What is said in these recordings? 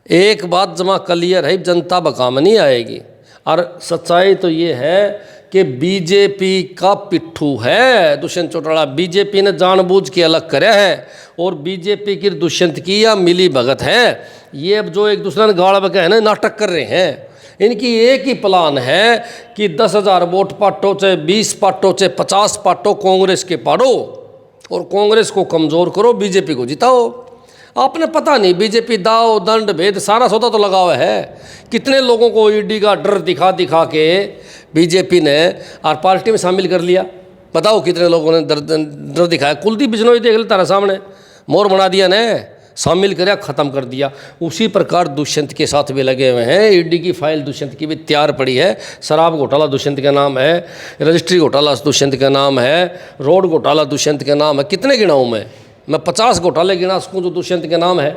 एक बात जमा क्लियर है, जनता बकाम नहीं आएगी। और सच्चाई तो ये है कि बीजेपी का पिट्ठू है दुष्यंत चौटाला। बीजेपी ने जानबूझ के अलग करे है और बीजेपी की दुष्यंत की या मिली भगत है। ये अब जो एक दूसरे ने गाड़ बके है ना, नाटक कर रहे हैं। इनकी एक ही प्लान है कि 10,000 वोट पाटो, चाहे 20 पाटो, चाहे 50 पाटो, कांग्रेस के पाड़ो और कांग्रेस को कमज़ोर करो, बीजेपी को जिताओ। आपने पता नहीं बीजेपी दाव दंड भेद सारा सौदा तो लगा हुआ है। कितने लोगों को ईडी का डर दिखा दिखा के बीजेपी ने और पार्टी में शामिल कर लिया। बताओ कितने लोगों ने डर दिखाया। कुलदीप बिश्नोई देख ले तारा सामने, मोर बना दिया ने, शामिल कर ख़त्म कर दिया। उसी प्रकार दुष्यंत के साथ भी लगे हुए हैं। ईडी की फाइल दुष्यंत की भी तैयार पड़ी है। शराब घोटाला दुष्यंत का नाम है, रजिस्ट्री घोटाला दुष्यंत का नाम है, रोड घोटाला दुष्यंत का नाम है। कितने गिनाऊँ मैं 50 घोटाले गिना सकूँ जो दुष्यंत के नाम है।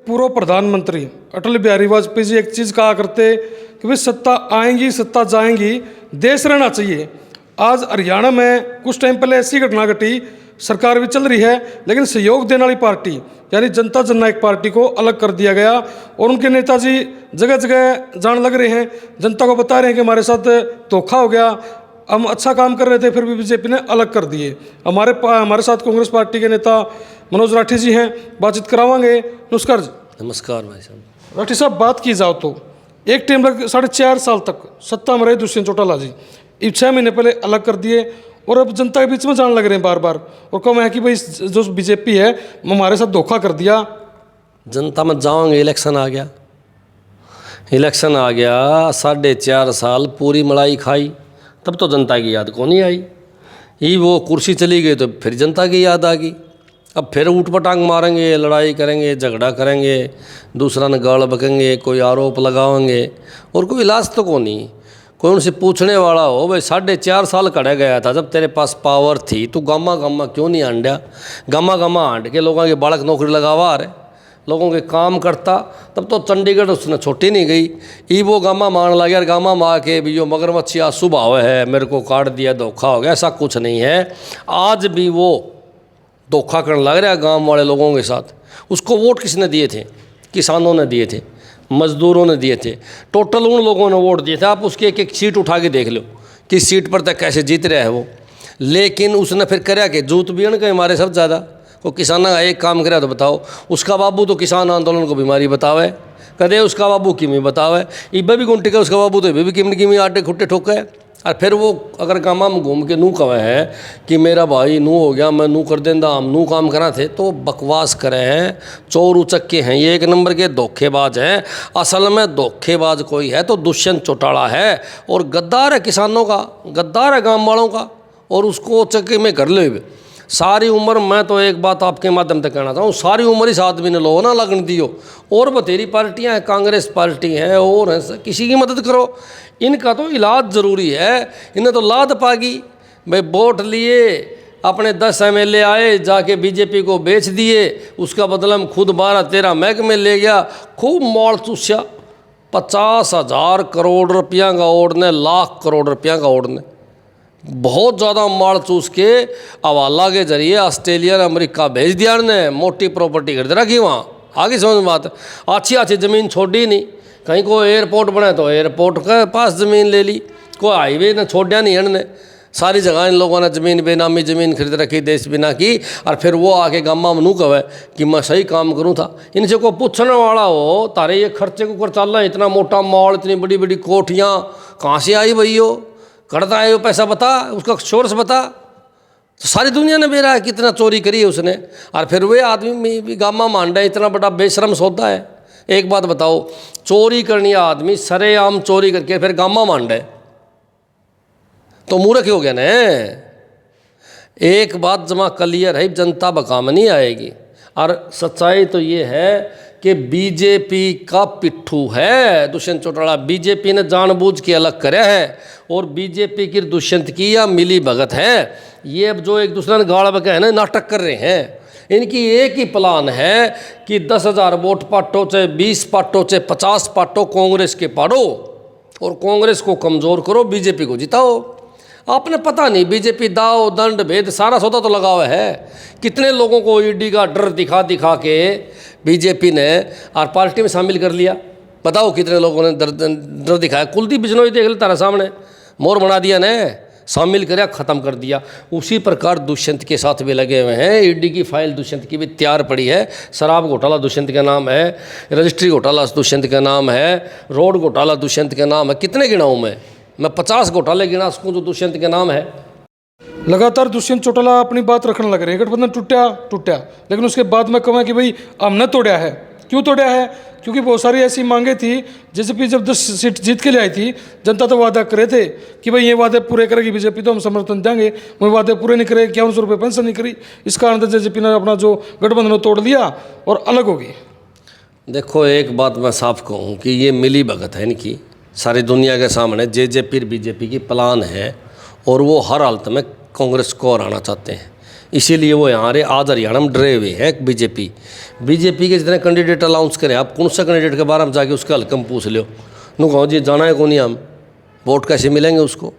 पूर्व प्रधानमंत्री अटल बिहारी वाजपेयी जी एक चीज़ कहा करते कि भाई सत्ता आएंगी सत्ता जाएंगी, देश रहना चाहिए। आज हरियाणा में कुछ टाइम पहले ऐसी घटना घटी, सरकार भी चल रही है लेकिन सहयोग देने वाली पार्टी यानी जनता जननायक पार्टी को अलग कर दिया गया और उनके नेताजी जगह जगह जान लग रहे हैं, जनता को बता रहे हैं कि हमारे साथ धोखा हो गया, हम अच्छा काम कर रहे थे फिर भी बीजेपी ने अलग कर दिए। हमारे साथ कांग्रेस पार्टी के नेता मनोज राठी जी हैं, बातचीत करावांगे। नमस्कार जी। नमस्कार भाई साहब। राठी साहब, बात की जाओ तो एक टाइम लग 4.5 साल तक सत्ता में रहे दुष्यंत चौटाला जी, 6 महीने पहले अलग कर दिए और अब जनता के बीच में जान लग रहे हैं बार बार और कम है कि भाई जो बीजेपी है हमारे साथ धोखा कर दिया। जनता में जाओगे, इलेक्शन आ गया, इलेक्शन आ गया, 4.5 साल पूरी मलाई खाई, तब तो जनता की याद कौन नहीं आई। ये वो कुर्सी चली गई तो फिर जनता की याद आ गई। अब फिर ऊट पटांग मारेंगे, लड़ाई करेंगे, झगड़ा करेंगे, दूसरा ने गाल बकेंगे, कोई आरोप लगाएंगे और कोई इलाज तो कौन नहीं। कोई उनसे पूछने वाला हो भाई 4.5 साल खड़ा गया था जब तेरे पास पावर थी, तू गामा गामा क्यों नहीं आंडा। गामा गामा आंड के लोगों के बालक नौकरी लगावा रहे, लोगों के काम करता, तब तो चंडीगढ़ उसने छोटी नहीं गई। ई वो गामा मान लगा यार, गामा मार के भी जो मगरमच्छ आंसू भाव है, मेरे को काट दिया, धोखा हो गया, ऐसा कुछ नहीं है। आज भी वो धोखा करने लग रहा है गांव वाले लोगों के साथ। उसको वोट किसने दिए थे? किसानों ने दिए थे, मजदूरों ने दिए थे, टोटल उन लोगों ने वोट दिए थे। आप उसकी एक एक सीट उठा के देख लो किस सीट पर तक कैसे जीत रहा है वो। लेकिन उसने फिर કર્યા कि जूत भी के हमारे सब ज़्यादा को किसान का एक काम करे तो बताओ। उसका बाबू तो किसान आंदोलन को बीमारी बतावे, कदे उसका बाबू किमी बतावे, इब्बे भी गुंटी का उसका बाबू तो इब्बे भी किमी आटे खुट्टे ठोका है। और फिर वो अगर गामा में घूम के नू कहे है कि मेरा भाई नू हो गया, मैं नू कर देंदा, हम नू काम करा थे, तो बकवास करे हैं, चोर उचक्के हैं, ये एक नंबर के धोखेबाज हैं। असल में धोखेबाज कोई है तो दुष्यंत चौटाला है और गद्दार है किसानों का, गद्दार है गाँव वालों का और उसको चक्के में कर ले। सारी उम्र, मैं तो एक बात आपके माध्यम से कहना चाहूँ, सारी उम्र इस आदमी ने लो ना लगन दियो। और बतेरी पार्टियाँ हैं, कांग्रेस पार्टी है और है, किसी की मदद करो। इनका तो इलाज ज़रूरी है। इन्हें तो लाद पागी भाई, वोट लिए अपने 10 MLA आए, जाके बीजेपी को बेच दिए, उसका बदला में खुद 12-13 महकमे ले गया, खूब मॉल चूस्या। 50,000 करोड़ रुपया का ओढ़ने, लाख करोड़ रुपया का ओढ़ने, बहुत ज़्यादा माल चूस के हवाला के जरिए ऑस्ट्रेलिया और अमेरिका भेज दिया ने। मोटी प्रॉपर्टी खरीद रखी वहाँ, आगे समझ बात। अच्छी अच्छी ज़मीन छोड़ी नहीं, कहीं को एयरपोर्ट बने तो एयरपोर्ट के पास ज़मीन ले ली, कोई हाईवे ने छोड़ा नहीं इन्होंने। सारी जगह इन लोगों ने ज़मीन बेनामी ज़मीन खरीद रखी देश बिना की। और फिर वो आके गामा में नू कहे कि मैं सही काम करूँ था। इनसे को पूछने वाला हो तारे ये खर्चे को कर चल रहा है, इतना मोटा मॉल, इतनी बड़ी बड़ी कोठियाँ कहाँ से आई भई हो, करता है वो पैसा बता, उसका सोर्स बता। तो सारी दुनिया ने बेरा है कितना चोरी करी है उसने। और फिर वे आदमी भी गामा मांडा, इतना बड़ा बेशरम सौदा है। एक बात बताओ, चोरी करनी आदमी सरेआम चोरी करके फिर गामा मांडे तो मूर्ख हो गया ना। एक बात जमा क्लियर है, जनता बकाम नहीं आएगी। और सच्चाई तो ये है कि बीजेपी का पिट्ठू है दुष्यंत चौटाला। बीजेपी ने जानबूझ के अलग करे है और बीजेपी की दुष्यंत की या मिली भगत है। ये अब जो एक दूसरे ने गाड़ बके है ना, नाटक कर रहे हैं। इनकी एक ही प्लान है कि 10,000 वोट पाटो, चाहे 20 पाटो, चाहे 50 पाटो, कांग्रेस के पाड़ो और कांग्रेस को कमज़ोर करो, बीजेपी को जिताओ। आपने पता नहीं बीजेपी दाव दंड भेद सारा सौदा तो लगा हुआ है। कितने लोगों को ईडी का डर दिखा दिखा के बीजेपी ने और पार्टी में शामिल कर लिया। बताओ कितने लोगों ने डर दिखाया। कुलदीप बिश्नोई देख ले तारा सामने, मोर बना दिया ने, शामिल कर ख़त्म कर दिया। उसी प्रकार दुष्यंत के साथ भी लगे हुए हैं। ईडी की फाइल दुष्यंत की भी तैयार पड़ी है। शराब घोटाला दुष्यंत का नाम है, रजिस्ट्री घोटाला दुष्यंत का नाम है, रोड घोटाला दुष्यंत का नाम है। कितने गिनाऊँ मैं 50 घोटाले गिना सकूँ जो दुष्यंत के नाम है। लगातार दुष्यंत चौटाला अपनी बात रखने लग रहे हैं। गठबंधन टूटा, लेकिन उसके बाद में कहूँ कि भाई हमने तोड़ा है। क्यों तोड़ा है? क्योंकि बहुत सारी ऐसी मांगे थी। बीजेपी जब 10 सीट जीत के लिए आई थी, जनता तो वादा करे थे कि भाई ये वादे पूरे करेगी बीजेपी, तो हम समर्थन देंगे। वो वादे पूरे नहीं करे, 5100 रुपये पेंशन नहीं करी। इस कारण से बीजेपी ने अपना जो गठबंधन तोड़ दिया और अलग हो गई। देखो एक बात मैं साफ कहूँ कि ये मिली भगत है इनकी सारी दुनिया के सामने। जे फिर बीजेपी की प्लान है और वो हर हालत में कांग्रेस को हराना चाहते हैं। इसीलिए वो यहाँ रहे। आज हरियाणा में डरे हुए है बीजेपी के जितने कैंडिडेट अनाउंस करें, आप कौन सा कैंडिडेट के बारे में जाके उसका हल्कम पूछ लो, नु कहो जी जाना है कौन, हम वोट कैसे मिलेंगे उसको।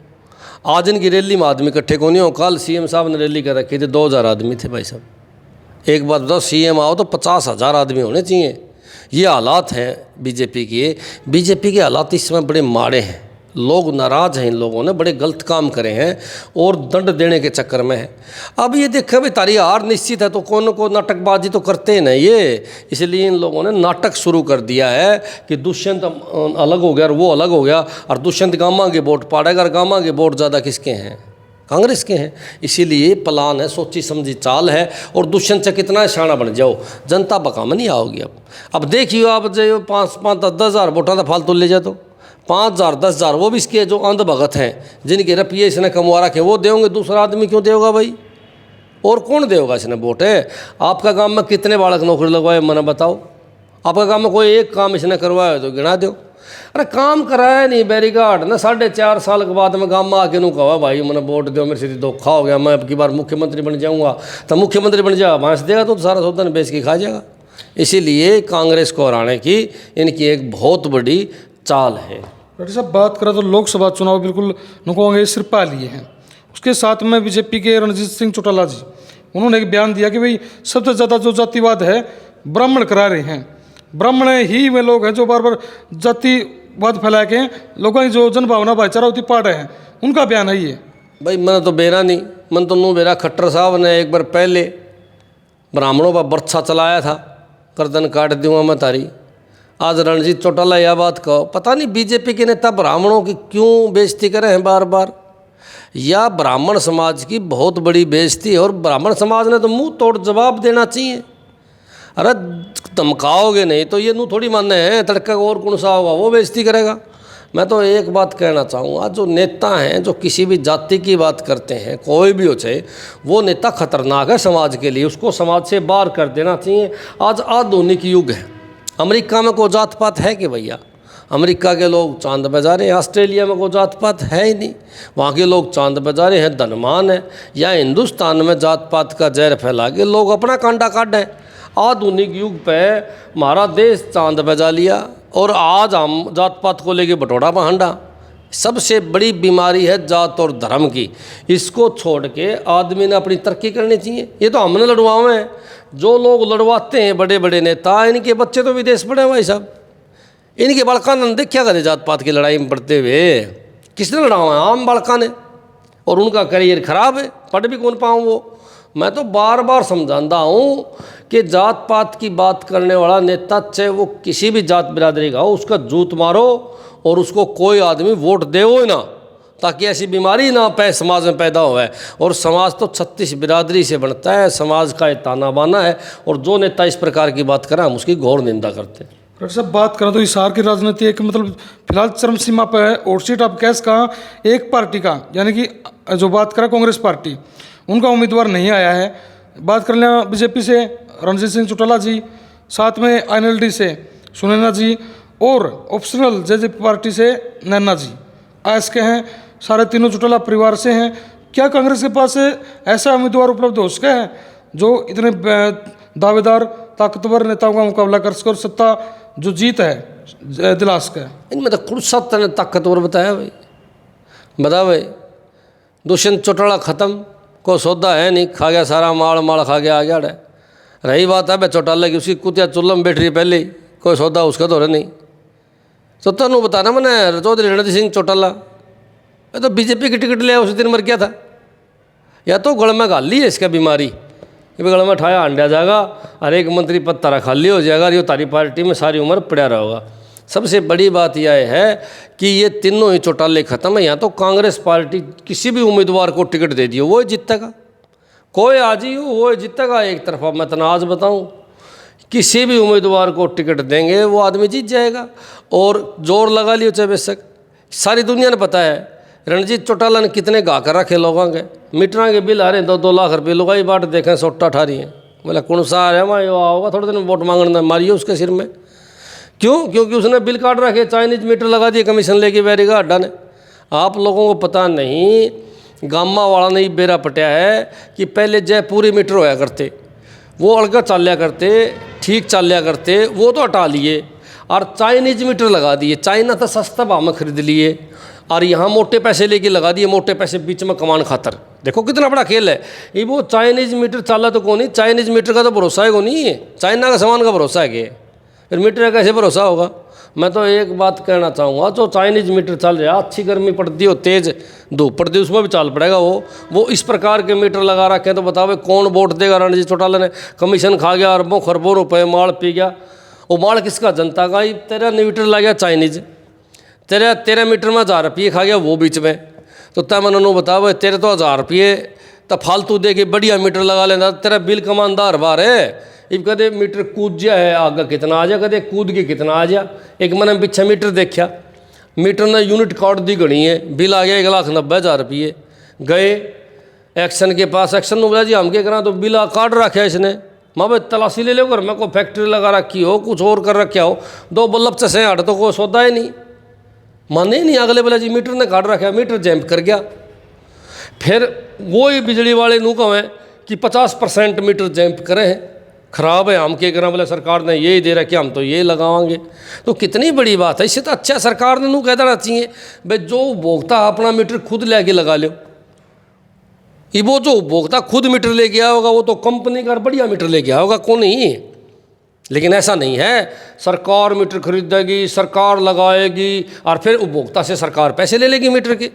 आज इनकी रैली में आदमी इकट्ठे कौन हो। कल सीएम साहब ने रैली कर रखी थी, 2000 आदमी थे भाई साहब। एक बात बताओ, सीएम आओ तो 50,000 आदमी होने चाहिए। ये हालात हैं बीजेपी के हालात इस समय बड़े माड़े हैं। लोग नाराज़ हैं, इन लोगों ने बड़े गलत काम करे हैं और दंड देने के चक्कर में है। अब ये देखा भाई तारी हार निश्चित है तो कौन को नाटकबाजी तो करते हैं ना ये। इसलिए इन लोगों ने नाटक शुरू कर दिया है कि दुष्यंत अलग हो गया और वो अलग हो गया और दुष्यंत गामा के वोट पाड़ेगा और गामा के वोट ज़्यादा किसके हैं? कांग्रेस के हैं। इसीलिए प्लान है, सोची समझी चाल है। और दुष्यंत से कितना शाना बन जाओ, जनता बका में नहीं आओगी। अब देखिए आप जो 5-5, 10,000 वोटा था फालतू ले जाए तो 5,000, 10,000 वो भी इसके जो अंध भगत हैं जिनके रुपये इसने कमवा रखे वो देंगे। दूसरा आदमी क्यों देगा भाई? और कौन देगा इसने वोट है? आपका गांव में कितने बालक नौकरी लगवाए मैंने बताओ? आपका गांव में कोई एक काम इसने करवाया तो गिना दो। अरे काम कराया नहीं बैरिकाड ना 4.5 साल के बाद मैं गांव में आके नू कहा भाई मैंने वोट दो, मेरे से धोखा हो गया, मैं अब की बार मुख्यमंत्री बन जाऊँगा। तो मुख्यमंत्री बन जाएगा, भांस देगा तो सारा सौदा बेच के खा जाएगा। इसीलिए कांग्रेस को हराने की इनकी एक बहुत बड़ी चाल है। डॉक्टर साहब बात करें तो लोकसभा चुनाव बिल्कुल नुकोंगे सिर पा लिए हैं। उसके साथ में बीजेपी के रणजीत सिंह चौटाला जी, उन्होंने एक बयान दिया कि भाई सबसे ज़्यादा जो जातिवाद है ब्राह्मण करा रहे हैं। ब्राह्मण ही वे लोग हैं जो बार बार जातिवाद फैला के लोगों की जो जनभावना भाईचारा होती पाड़ रहे हैं। उनका बयान है ये। भाई मैंने तो बेरा नहीं, मन तो नू बेरा खट्टर साहब ने एक बार पहले ब्राह्मणों पर बर्छा चलाया था, गर्दन काट दूंगा मैं तारी। आज रणजीत चौटाला यह बात कहो, पता नहीं बीजेपी के नेता ब्राह्मणों की क्यों बेइज्जती कर रहे हैं बार बार। या ब्राह्मण समाज की बहुत बड़ी बेइज्जती है और ब्राह्मण समाज ने तो मुंह तोड़ जवाब देना चाहिए। अरे धमकाओगे नहीं तो ये नू थोड़ी मानने हैं, तड़का और कौन सा होगा वो बेइज्जती करेगा। मैं तो एक बात कहना चाहूँगा, जो नेता हैं जो किसी भी जाति की बात करते हैं, कोई भी हो चाहे, वो नेता खतरनाक है समाज के लिए, उसको समाज से बाहर कर देना चाहिए। आज आधुनिक युग है। अमेरिका में कोई जात पात है कि भैया? अमेरिका के लोग चांद पे जा रहे हैं। ऑस्ट्रेलिया में कोई जात पात है ही नहीं, वहाँ के लोग चांद पे जा रहे हैं, धनवान है। या हिंदुस्तान में जात पात का जहर फैला के लोग अपना कांडा काटें। आधुनिक युग पे हमारा देश चांद पे जा लिया और आज हम जात पात को लेके बटोड़ा पहांडा। सबसे बड़ी बीमारी है जात और धर्म की। इसको छोड़ के आदमी ने अपनी तरक्की करनी चाहिए। ये तो हमने लड़वाए हैं। जो लोग लड़वाते हैं बड़े बड़े नेता, इनके बच्चे तो विदेश पढ़े भाई साहब। इनके बालका ने देखा करे जात पात की लड़ाई में पढ़ते हुए। किसने लड़ावा है? आम बालका ने। और उनका करियर खराब है, पढ़ भी कौन पाऊँ वो। मैं तो बार बार समझाता हूँ कि जात पात की बात करने वाला नेता, चाहे वो किसी भी जात बिरादरी का हो, उसका जूत मारो और उसको कोई आदमी वोट दे हो ना, ताकि ऐसी बीमारी ना समाज में पैदा हो। और समाज तो 36 बिरादरी से बनता है, समाज का ये ताना बाना है। और जो नेता इस प्रकार की बात करें हम उसकी घोर निंदा करते हैं। डॉक्टर साहब बात करें तो हिसार की राजनीति एक मतलब फिलहाल चरम सीमा पर है। और सीट अब कैस का एक पार्टी का, यानी कि जो बात करें कांग्रेस पार्टी, उनका उम्मीदवार नहीं आया है। बात कर लें बीजेपी से रणजीत सिंह चौटाला जी, साथ में INLD से सुनैना जी और ऑप्शनल जेजेपी पार्टी से नैना जी आयस के हैं। सारे तीनों चौटाला परिवार से हैं। क्या कांग्रेस के पास ऐसा उम्मीदवार उपलब्ध हो सके हैं जो इतने दावेदार ताकतवर नेताओं का मुकाबला कर सके और सत्ता जो जीत है दिला सके? इनमें तो खुद सत्ता ने ताकतवर बताया भाई। बता भाई, दुष्यंत चौटाला ख़त्म, को सौदा है नहीं, खा गया सारा माल, माल खा गया आ गया है। रही बात है चौटाला की, उसकी कुतिया चुल्ला में बैठ रही पहले ही, कोई सौदा उसका तो रहा नहीं। तो तेन बताना मैंने चौधरी रणजीत सिंह चौटाला ये तो बीजेपी की टिकट लिया, उस दिन मर गया था। या तो गल में घाल ली है इसका बीमारी, ये गल में ठाया अंडा जाएगा और एक मंत्री पद तारा खाली हो जाएगा और ये तारी पार्टी में सारी उम्र पड़ा रहेगा। सबसे बड़ी बात यह है कि ये तीनों ही चौटाले खत्म है। यहाँ तो कांग्रेस पार्टी किसी भी उम्मीदवार को टिकट दे दियो वो जीतेगा, कोई आज ही हो वो जीतेगा एक तरफा। मैं तनाज बताऊँ, किसी भी उम्मीदवार को टिकट देंगे वो आदमी जीत जाएगा। और जोर लगा लियो चाहे बेशक, सारी दुनिया ने पता है रणजीत चौटाला ने कितने गा कर रखे लोगों के, मीटरा के बिल आ रहे हैं 2-2 लाख रुपये, लोग ही बाट देखें सोटा ठा रही हैं। बोला कौन सा आ रहा है वहाँ होगा थोड़े दिन वोट मांगने मारियो उसके सिर में। क्यों? क्योंकि उसने बिल काट रखे, चाइनीज मीटर लगा दिए कमीशन लेके बैरिगा अड्डा ने। आप लोगों को पता नहीं, गामा वाला ने बेरा पटिया है कि पहले जयपुरी मीटर होया करते, वो अलगा चालिया करते, ठीक चालिया करते, वो तो हटा लिए और चाइनीज मीटर लगा दिए। चाइना तो सस्ता भाव में खरीद लिए और यहाँ मोटे पैसे लेके लगा दिए, मोटे पैसे बीच में कमान खातर। देखो कितना बड़ा खेल है ये। वो चाइनीज मीटर चाला तो कौन नहीं, चाइनीज मीटर का तो भरोसा है को नहीं है, चाइना का सामान का भरोसा है कि फिर मीटर का कैसे भरोसा होगा। मैं तो एक बात कहना चाहूँगा, जो चाइनीज मीटर चल रहा है, अच्छी गर्मी पड़ती हो, तेज़ धूप पड़ती है, उसमें भी चल पड़ेगा वो इस प्रकार के मीटर लगा रखे हैं। तो बताओ कौन वोट देगा? रणजीत चौटाला ने कमीशन खा गया, अरबों खरबों रुपये माल पी गया। वो माल किसका? जनता का ही। तेरा मीटर लग गया चाइनीज, तेरह मीटर में 1000 रुपये खा गया वो बीच में। तो तय मैंने बताओ तेरे तो 1000 रुपये तो फालतू दे के बढ़िया मीटर लगा लेना, तेरा बिल कमानदार बार है। इब कदे मीटर कूद जा है आगे कितना आ जा, कदे कूद के कितना आ जा। एक मैंने पीछे मीटर देखा, मीटर ने यूनिट काट दी गणी है, बिल आ गया 1,90,000 रुपये। गए एक्शन के पास, एक्शन ने बोला जी हम क्या करा, तो बिल काट रखा है इसने। माँ भाई तलाशी ले लो, घर में कोई फैक्ट्री लगा रखी हो, कुछ और कर रखा हो, 2 बल्ब चसे हट तो कोई सौदा ही नहीं, माने ही नहीं। अगले बोला जी मीटर ने काट रखा है, मीटर जैम्प कर गया। फिर वो ही बिजली वाले नू कहें कि 50% मीटर जैम्प करे हैं, खराब है, हम क्या करें? बोले सरकार ने यही दे रखे, हम तो ये लगावांगे। तो कितनी बड़ी बात है। इससे तो अच्छा सरकार ने नू कह देना चाहिए भाई जो उपभोक्ता अपना मीटर खुद लेके लगा लो। ये वो जो उपभोक्ता खुद मीटर लेके आया होगा वो तो कंपनी का बढ़िया मीटर लेके आया होगा, कौन नहीं। लेकिन ऐसा नहीं है, सरकार मीटर खरीदेगी, सरकार लगाएगी और फिर उपभोक्ता से सरकार पैसे ले लेगी मीटर के।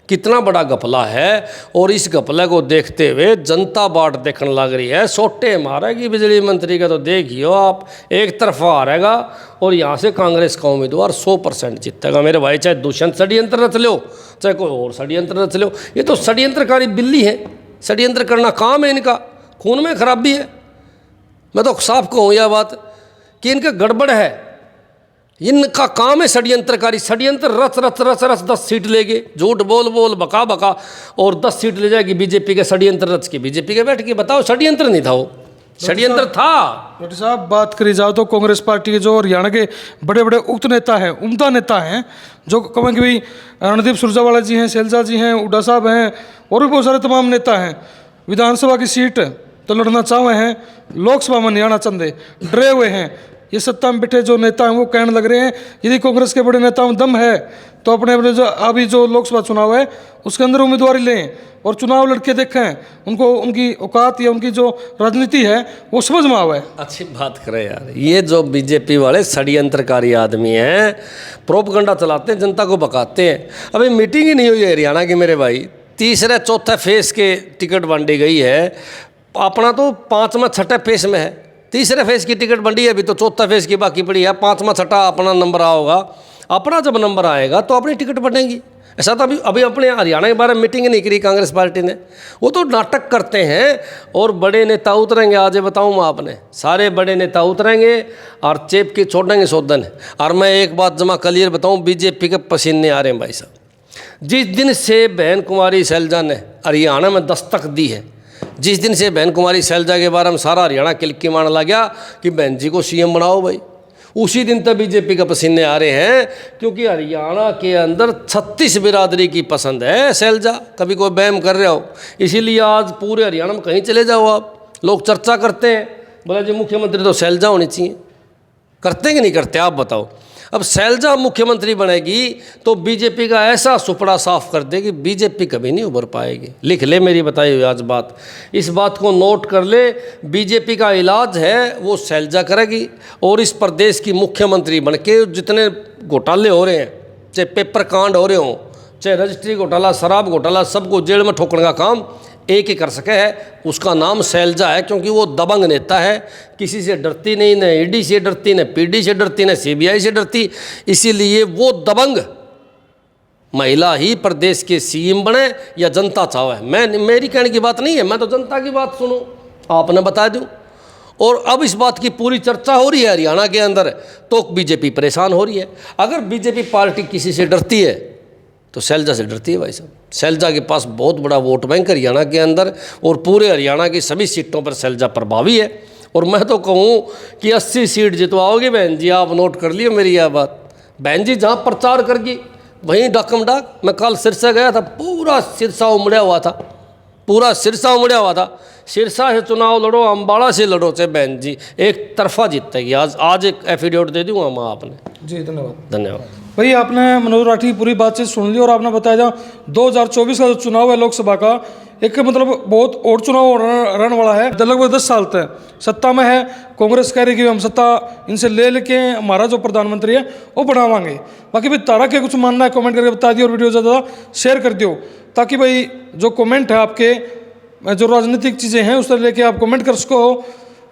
कितना बड़ा घपला है। और इस घपले को देखते हुए जनता बाट देखने लग रही है, सोटे मारेगी बिजली मंत्री का। तो देखियो आप, एक तरफा हारेगा और यहाँ से कांग्रेस का उम्मीदवार 100% जीतेगा मेरे भाई। चाहे दुष्यंत षड्यंत्र रच लो, चाहे कोई और षड्यंत्र रच लो, ये तो षड्यंत्रकारी बिल्ली है, षड्यंत्र करना काम है इनका, खून में खराबी है। मैं तो साफ कहूँ यह बात कि इनका गड़बड़ है, इनका काम है षड्यंत्रकारी। षड्यंत्र रच रच रच रच 10 सीट लेगे, झूठ बोल बोल बका बका और 10 सीट ले जाएगी बीजेपी के, षड्यंत्र रच के बीजेपी के बैठ के। बताओ षड्यंत्र नहीं था वो, षड्यंत्र था। डॉक्टर साहब बात करी जाओ तो कांग्रेस पार्टी के जो हरियाणा के बड़े बड़े उक्त नेता हैं, उम्दा नेता हैं, जो कहें कि भाई रणदीप सुरजेवाला जी हैं, शैलजा जी हैं, हुड्डा साहब हैं और भी बहुत सारे तमाम नेता हैं, विधानसभा की सीट तो लड़ना चाहे हैं, लोकसभा में नहीं आना चाहते, डरे हुए हैं। ये सत्ता में बैठे जो नेता हैं वो कहने लग रहे हैं यदि कांग्रेस के बड़े नेताओं में दम है तो अपने अपने जो अभी जो लोकसभा चुनाव है उसके अंदर उम्मीदवारी लें और चुनाव लड़के देखें, उनको उनकी औकात या उनकी जो राजनीति है वो समझ में आवे। अच्छी बात करें यार, ये जो बीजेपी वाले षड्यंत्रकारी आदमी हैं, प्रोपगंडा चलाते हैं, जनता को बकाते हैं। अभी मीटिंग ही नहीं हुई है हरियाणा की मेरे भाई, 3रे 4थे फेज के टिकट बांटी गई है, अपना तो 5वां 6ठे फेज में है। 3रे फेज की टिकट बंटी है, अभी तो 4था फेज की बाकी पड़ी है, 5वां 6ठा अपना नंबर आ होगा। अपना जब नंबर आएगा तो अपनी टिकट बनेगी। ऐसा तो अभी अपने हरियाणा के बारे में मीटिंग नहीं करी कांग्रेस पार्टी ने, वो तो नाटक करते हैं। और बड़े नेता उतरेंगे, आज बताऊँ मैं आपने, सारे बड़े नेता उतरेंगे और चेप के छोड़ेंगे सौदन। और मैं एक बात जमा क्लियर बताऊँ, बीजेपी के पसीने आ रहे हैं भाई साहब। जिस दिन से बहन कुमारी शैलजा ने हरियाणा में दस्तक दी है, जिस दिन से बहन कुमारी शैलजा के बारे में सारा हरियाणा किलकी मारने लग गया कि बहन जी को सीएम बनाओ भाई, उसी दिन तक बीजेपी का पसीने आ रहे हैं। क्योंकि हरियाणा के अंदर 36 बिरादरी की पसंद है शैलजा, कभी कोई बैम कर रहे हो। इसीलिए आज पूरे हरियाणा में कहीं चले जाओ आप, लोग चर्चा करते हैं, बोला जी मुख्यमंत्री तो शैलजा होनी चाहिए। करते कि नहीं करते आप बताओ। अब शैलजा मुख्यमंत्री बनेगी तो बीजेपी का ऐसा सुपड़ा साफ कर देगी, बीजेपी कभी नहीं उभर पाएगी। लिख ले मेरी बताई हुई आज बात, इस बात को नोट कर ले। बीजेपी का इलाज है वो शैलजा करेगी, और इस प्रदेश की मुख्यमंत्री बनके जितने घोटाले हो रहे हैं, चाहे पेपर कांड हो रहे हों, चाहे रजिस्ट्री घोटाला, शराब घोटाला, सबको जेल में ठोकने का काम एक ही कर सके है, उसका नाम शैलजा है। क्योंकि वो दबंग नेता है, किसी से डरती नहीं, न ईडी से डरती, न पीडी से डरती, न सीबीआई से डरती। इसीलिए वो दबंग महिला ही प्रदेश के सीएम बने या जनता चाहे। मेरी कहने की बात नहीं है, मैं तो जनता की बात सुनूं, आपने बता दूं। और अब इस बात की पूरी चर्चा हो रही है हरियाणा के अंदर, तो बीजेपी परेशान हो रही है। अगर बीजेपी पार्टी किसी से डरती है तो शैलजा से डरती है भाई साहब। शैलजा के पास बहुत बड़ा वोट बैंक हरियाणा के अंदर, और पूरे हरियाणा की सभी सीटों पर शैलजा प्रभावी है। और मैं तो कहूँ कि 80 सीट जितवाओगे बहन जी, आप नोट कर लिए मेरी यह बात। बहन जी जहाँ प्रचार करगी वहीं डाकम डाक। मैं कल सिरसा गया था, पूरा सिरसा उमड़ा हुआ था, पूरा सिरसा उमड़ा हुआ था। सिरसा से चुनाव लड़ो, अम्बाड़ा से लड़ो, चाहे बहन जी एक तरफा जीतेगी। आज एक एफिडेविट दे दूँगा मैं आपने। जी धन्यवाद। धन्यवाद भाई, आपने मनोज राठी की पूरी बातचीत सुन ली, और आपने बताया जहाँ 2024 का जो चुनाव है लोकसभा का, एक मतलब बहुत और चुनाव रहने वाला है। लगभग 10 साल तक सत्ता में है कांग्रेस, कह रही कि हम सत्ता इनसे ले लेके हमारा जो प्रधानमंत्री है वो बढ़ावांगे। बाकी भाई तारा के कुछ मानना है कमेंट करके बता दियो, और वीडियो ज़्यादा शेयर कर दियो, ताकि भाई जो कमेंट है आपके, जो राजनीतिक चीज़ें हैं उस तरह लेके आप कमेंट कर सको।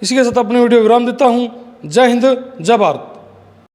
इसी के साथ अपनी वीडियो विराम देता हूँ। जय हिंद, जय भारत।